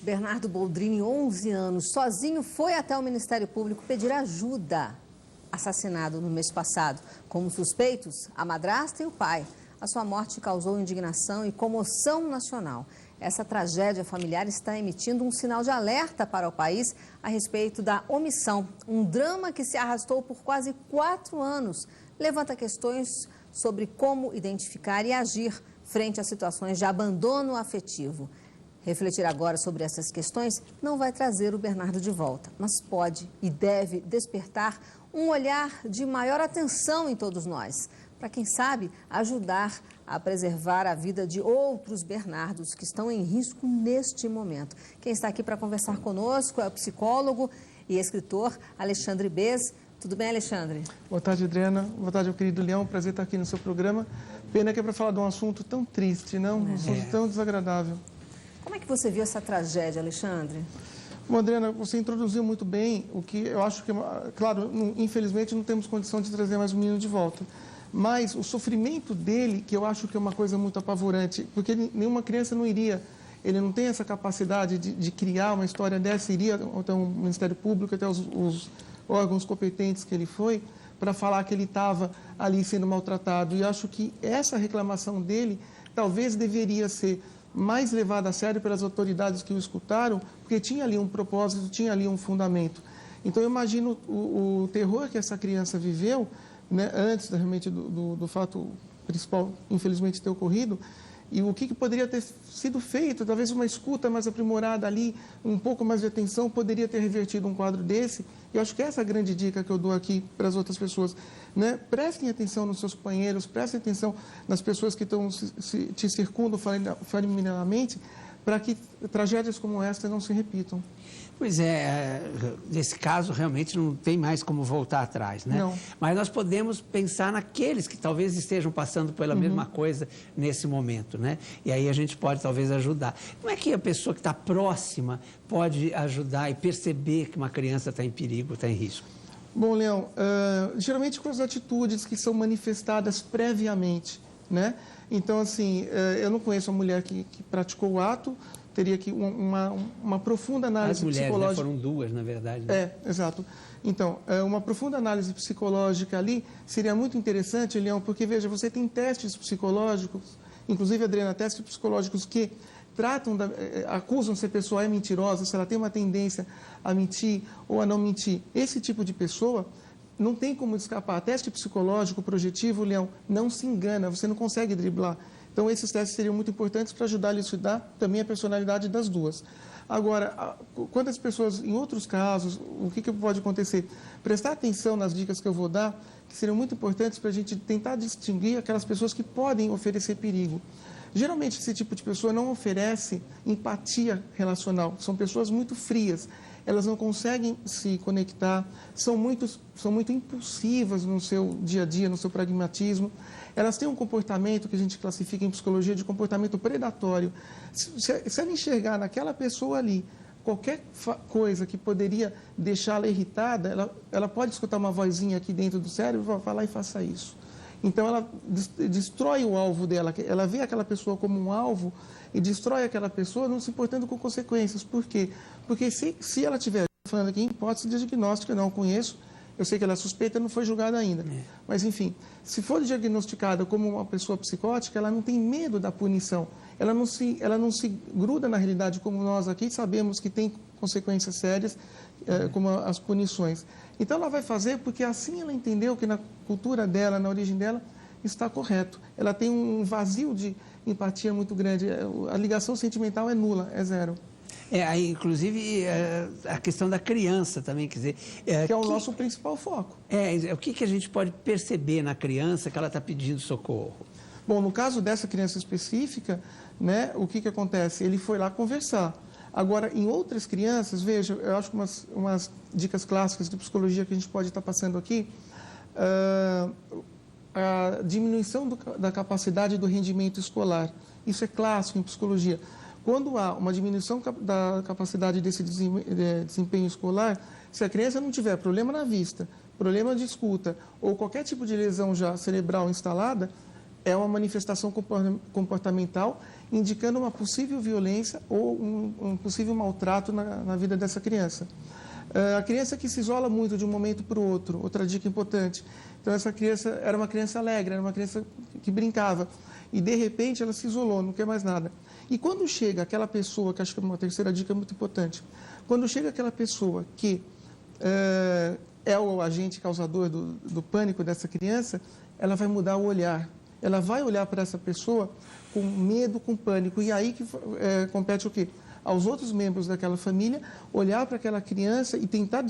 Bernardo Boldrini, 11 anos, sozinho foi até o Ministério Público pedir ajuda. Assassinado no mês passado. Como suspeitos, a madrasta e o pai. A sua morte causou indignação e comoção nacional. Essa tragédia familiar está emitindo um sinal de alerta para o país a respeito da omissão. Um drama que se arrastou por quase 4 anos. Levanta questões sobre como identificar e agir frente a situações de abandono afetivo. Refletir agora sobre essas questões não vai trazer o Bernardo de volta, mas pode e deve despertar um olhar de maior atenção em todos nós, para quem sabe ajudar a preservar a vida de outros Bernardos que estão em risco neste momento. Quem está aqui para conversar conosco é o psicólogo e escritor Alexandre Bez. Tudo bem, Alexandre? Boa tarde, Adriana. Boa tarde, meu querido Leão. Prazer estar aqui no seu programa. Pena que é para falar de um assunto tão triste, não? Um assunto tão desagradável. Como é que você viu essa tragédia, Alexandre? Bom, Adriana, você introduziu muito bem o que eu acho que, claro, infelizmente não temos condição de trazer mais o menino de volta, mas o sofrimento dele, que eu acho que é uma coisa muito apavorante, porque nenhuma criança não iria, ele não tem essa capacidade de criar uma história dessa, iria até o Ministério Público, até os órgãos competentes que ele foi, para falar que ele estava ali sendo maltratado. E acho que essa reclamação dele talvez deveria ser mais levada a sério pelas autoridades que o escutaram, porque tinha ali um propósito, tinha ali um fundamento. Então, eu imagino o terror que essa criança viveu, né, antes realmente do fato principal, infelizmente, ter ocorrido, e o que poderia ter sido feito, talvez uma escuta mais aprimorada ali, um pouco mais de atenção, poderia ter revertido um quadro desse. E eu acho que essa é a grande dica que eu dou aqui para as outras pessoas, né? Prestem atenção nos seus companheiros, prestem atenção nas pessoas que te circundam familiarmente, para que tragédias como esta não se repitam. Pois é, nesse caso realmente não tem mais como voltar atrás, né? Não. Mas nós podemos pensar naqueles que talvez estejam passando pela mesma coisa nesse momento, né? E aí a gente pode talvez ajudar. Como é que a pessoa que está próxima pode ajudar e perceber que uma criança está em perigo, está em risco? Bom, Leão, geralmente com as atitudes que são manifestadas previamente, né? Então, assim, eu não conheço a mulher que praticou o ato, teria que uma profunda análise psicológica. As mulheres, né, foram 2, na verdade. Né? É, exato. Então, uma profunda análise psicológica ali seria muito interessante, Leão, porque, veja, você tem testes psicológicos, inclusive, Adriana, testes psicológicos que acusam se a pessoa é mentirosa, se ela tem uma tendência a mentir ou a não mentir. Esse tipo de pessoa não tem como escapar. Teste psicológico projetivo, Leão, não se engana, você não consegue driblar. Então, esses testes seriam muito importantes para ajudar a elucidar também a personalidade das duas. Agora, quando as pessoas, em outros casos, o que pode acontecer? Prestar atenção nas dicas que eu vou dar, que seriam muito importantes para a gente tentar distinguir aquelas pessoas que podem oferecer perigo. Geralmente, esse tipo de pessoa não oferece empatia relacional. São pessoas muito frias. Elas não conseguem se conectar, são muito impulsivas no seu dia a dia, no seu pragmatismo. Elas têm um comportamento que a gente classifica em psicologia de comportamento predatório. Se ela enxergar naquela pessoa ali qualquer coisa que poderia deixá-la irritada, ela pode escutar uma vozinha aqui dentro do cérebro e falar e faça isso. Então, ela destrói o alvo dela, ela vê aquela pessoa como um alvo e destrói aquela pessoa não se importando com consequências. Por quê? Porque se ela estiver falando aqui em hipótese de diagnóstica, não conheço, eu sei que ela é suspeita, não foi julgada ainda. Mas, enfim, se for diagnosticada como uma pessoa psicótica, ela não tem medo da punição. Ela não se gruda na realidade, como nós aqui sabemos que tem consequências sérias, como as punições. Então, ela vai fazer porque assim ela entendeu que na cultura dela, na origem dela, está correto. Ela tem um vazio de empatia muito grande. A ligação sentimental é nula, é zero. Aí, inclusive, a questão da criança também, quer dizer... que é o nosso principal foco. O que a gente pode perceber na criança que ela está pedindo socorro? Bom, no caso dessa criança específica, né, o que acontece? Ele foi lá conversar. Agora, em outras crianças, veja, eu acho que umas dicas clássicas de psicologia que a gente pode estar passando aqui, a diminuição da capacidade do rendimento escolar. Isso é clássico em psicologia. Quando há uma diminuição da capacidade desse desempenho escolar, se a criança não tiver problema na vista, problema de escuta ou qualquer tipo de lesão já cerebral instalada, é uma manifestação comportamental indicando uma possível violência ou um possível maltrato na vida dessa criança. A criança que se isola muito de um momento para o outro, outra dica importante. Então, essa criança era uma criança alegre, era uma criança que brincava. E, de repente, ela se isolou, não quer mais nada. E quando chega aquela pessoa, que acho que é uma terceira dica muito importante, quando chega aquela pessoa que é o agente causador do pânico dessa criança, ela vai mudar o olhar. Ela vai olhar para essa pessoa com medo, com pânico. E aí que compete o quê? Aos outros membros daquela família, olhar para aquela criança e tentar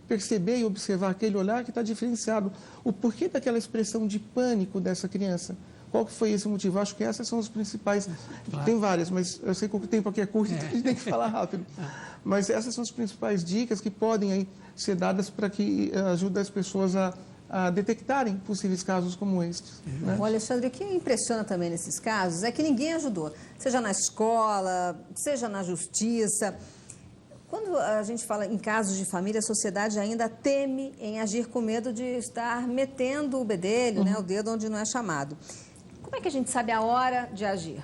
perceber e observar aquele olhar que está diferenciado. O porquê daquela expressão de pânico dessa criança? Qual que foi esse motivo? Acho que essas são as principais. Claro. Tem várias, mas eu sei que o tempo aqui é curto, então a gente tem que falar rápido. Mas essas são as principais dicas que podem aí ser dadas para que ajudem as pessoas a detectarem possíveis casos como estes. Né? O Alexandre, o que impressiona também nesses casos é que ninguém ajudou, seja na escola, seja na justiça. Quando a gente fala em casos de família, a sociedade ainda teme em agir com medo de estar metendo o bedelho, né, o dedo onde não é chamado. Como é que a gente sabe a hora de agir?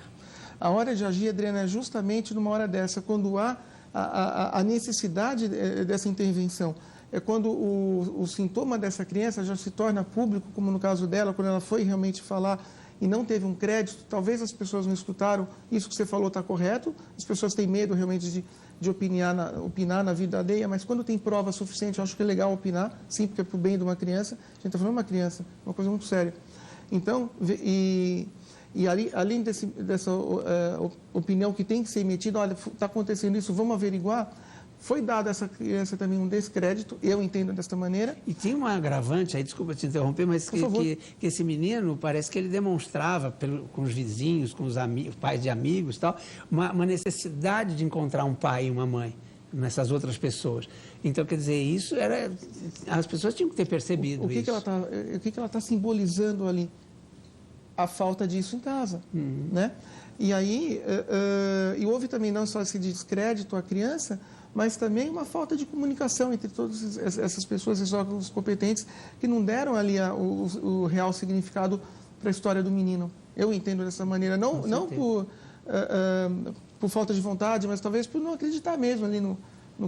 A hora de agir, Adriana, é justamente numa hora dessa, quando há a necessidade dessa intervenção. É quando o sintoma dessa criança já se torna público, como no caso dela, quando ela foi realmente falar e não teve um crédito. Talvez as pessoas não escutaram, isso que você falou está correto, as pessoas têm medo realmente de opinar na vida alheia, mas quando tem prova suficiente, eu acho que é legal opinar, sim, porque é para o bem de uma criança. A gente está falando de uma criança, uma coisa muito séria. Então, além dessa opinião que tem que ser emitida, olha, está acontecendo isso, vamos averiguar. Foi dado a essa criança também um descrédito, eu entendo desta maneira. E tinha um agravante, aí desculpa te interromper, mas que esse menino, parece que ele demonstrava com os vizinhos, com os pais de amigos e tal, uma necessidade de encontrar um pai e uma mãe nessas outras pessoas. Então, quer dizer, isso era... As pessoas tinham que ter percebido o que isso. O que ela está simbolizando ali? A falta disso em casa, né? E aí, e houve também não só esse descrédito à criança, mas também uma falta de comunicação entre todas essas pessoas, esses órgãos competentes, que não deram ali o real significado para a história do menino. Eu entendo dessa maneira, não por falta de vontade, mas talvez por não acreditar mesmo ali no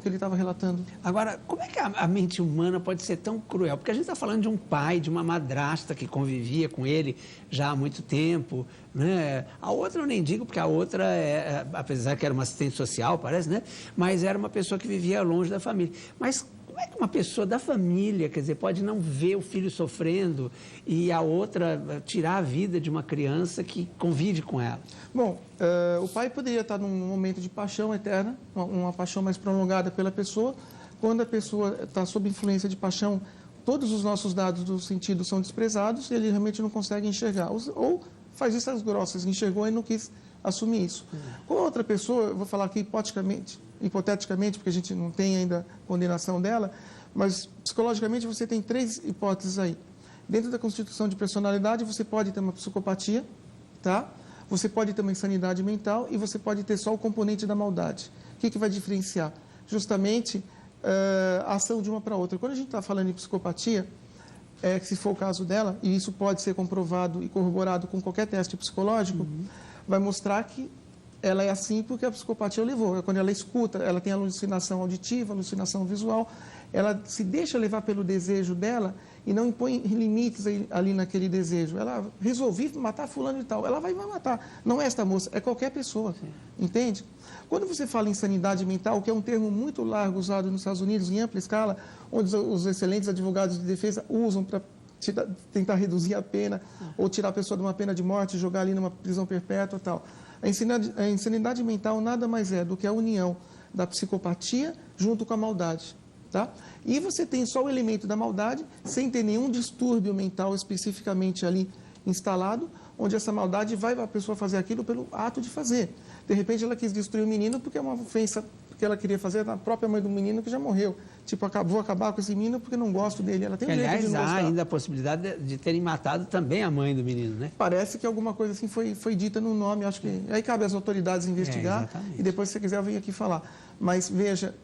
que ele estava relatando. Agora, como é que a mente humana pode ser tão cruel? Porque a gente está falando de um pai, de uma madrasta que convivia com ele já há muito tempo, né? A outra eu nem digo, porque a outra, apesar que era uma assistente social, parece, né? Mas era uma pessoa que vivia longe da família. Mas como é que uma pessoa da família, quer dizer, pode não ver o filho sofrendo e a outra tirar a vida de uma criança que convive com ela? Bom, o pai poderia estar num momento de paixão eterna, uma paixão mais prolongada pela pessoa. Quando a pessoa está sob influência de paixão, todos os nossos dados do sentido são desprezados e ele realmente não consegue enxergar. Ou faz vistas grossas, enxergou e não quis assumir isso. Com outra pessoa, eu vou falar aqui hipoteticamente, porque a gente não tem ainda condenação dela, mas psicologicamente você tem 3 hipóteses aí. Dentro da constituição de personalidade, você pode ter uma psicopatia, tá? Você pode ter uma insanidade mental e você pode ter só o componente da maldade. O que vai diferenciar? Justamente a ação de uma para outra. Quando a gente está falando em psicopatia, se for o caso dela, e isso pode ser comprovado e corroborado com qualquer teste psicológico, vai mostrar que ela é assim porque a psicopatia o levou. Quando ela escuta, ela tem alucinação auditiva, alucinação visual, ela se deixa levar pelo desejo dela e não impõe limites ali naquele desejo. Ela resolveu matar fulano e tal, ela vai matar. Não é esta moça, é qualquer pessoa, entende? Quando você fala em insanidade mental, que é um termo muito largo usado nos Estados Unidos, em ampla escala, onde os excelentes advogados de defesa usam para tentar reduzir a pena, ou tirar a pessoa de uma pena de morte, jogar ali numa prisão perpétua e tal. A insanidade mental nada mais é do que a união da psicopatia junto com a maldade. Tá? E você tem só o elemento da maldade, sem ter nenhum distúrbio mental especificamente ali instalado, onde essa maldade vai a pessoa fazer aquilo pelo ato de fazer. De repente ela quis destruir o menino porque é uma ofensa que ela queria fazer na própria mãe do menino que já morreu. Tipo, vou acabar com esse menino porque não gosto dele. Ela tem um jeito de não gostar. Há ainda a possibilidade de terem matado também a mãe do menino, né? Parece que alguma coisa assim foi dita no nome, acho que... Aí cabe às autoridades investigar e depois, se você quiser, eu venho aqui falar. Mas, veja,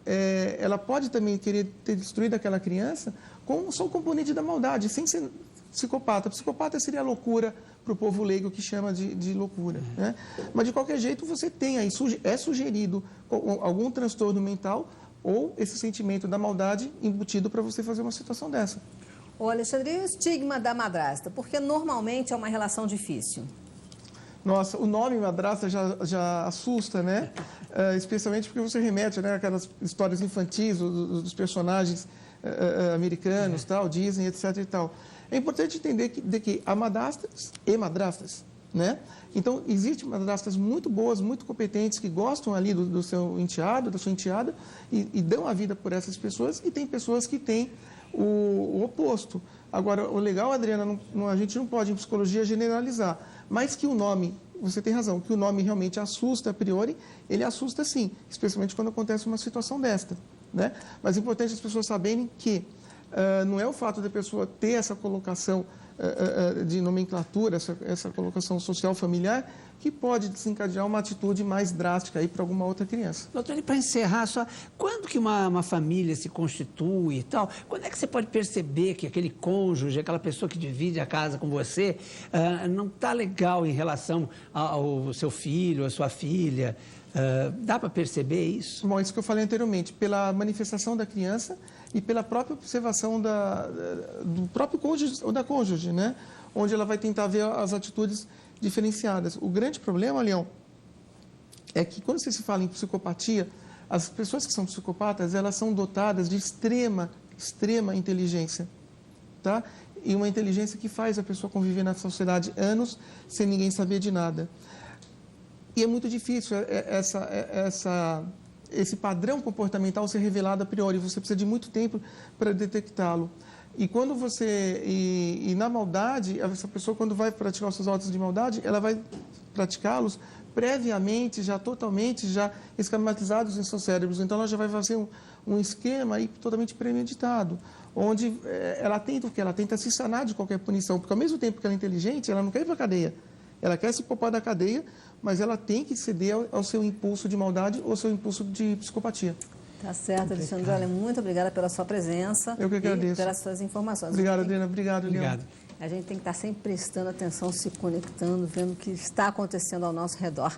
ela pode também querer ter destruído aquela criança com só o componente da maldade, sem ser psicopata. Psicopata seria a loucura para o povo leigo que chama de loucura. Né? Mas, de qualquer jeito, você tem aí, é sugerido algum transtorno mental ou esse sentimento da maldade embutido para você fazer uma situação dessa. Ô, Alexandre, e o estigma da madrasta? Porque normalmente é uma relação difícil. Nossa, o nome madrasta já assusta, né? Especialmente porque você remete, né, aquelas histórias infantis dos personagens americanos, tal, Disney, etc. e tal. É importante entender que há madrastas e madrastas, né? Então, existem madrastas muito boas, muito competentes, que gostam ali do seu enteado, da sua enteada, e dão a vida por essas pessoas, e tem pessoas que têm o oposto. Agora, o legal, Adriana, a gente não pode, em psicologia, generalizar, mas que o nome, você tem razão, que o nome realmente assusta a priori, ele assusta sim, especialmente quando acontece uma situação desta, né? Mas é importante as pessoas saberem que não é o fato da pessoa ter essa colocação de nomenclatura, essa colocação social familiar, que pode desencadear uma atitude mais drástica aí para alguma outra criança. Doutor, e para encerrar, só quando que uma família se constitui e tal, quando é que você pode perceber que aquele cônjuge, aquela pessoa que divide a casa com você, não está legal em relação ao seu filho, à sua filha? Dá para perceber isso? Bom, isso que eu falei anteriormente, pela manifestação da criança e pela própria observação do próprio cônjuge ou da cônjuge, né? Onde ela vai tentar ver as atitudes diferenciadas. O grande problema, Leão, é que quando você se fala em psicopatia, as pessoas que são psicopatas, elas são dotadas de extrema inteligência, tá? E uma inteligência que faz a pessoa conviver na sociedade anos sem ninguém saber de nada. E é muito difícil esse padrão comportamental ser revelado a priori. Você precisa de muito tempo para detectá-lo. E quando e na maldade, essa pessoa, quando vai praticar os seus atos de maldade, ela vai praticá-los previamente, já totalmente, já esquematizados em seus cérebros. Então, ela já vai fazer um esquema aí totalmente premeditado, onde ela tenta se sanar de qualquer punição, porque ao mesmo tempo que ela é inteligente, ela não quer ir para a cadeia. Ela quer se poupar da cadeia, mas ela tem que ceder ao seu impulso de maldade ou ao seu impulso de psicopatia. Tá certo, Alexandre. Olha, muito obrigada pela sua presença. Eu que agradeço. E pelas suas informações. Obrigado, Adriana. Obrigado, Leão. Obrigado. A gente tem que estar sempre prestando atenção, se conectando, vendo o que está acontecendo ao nosso redor.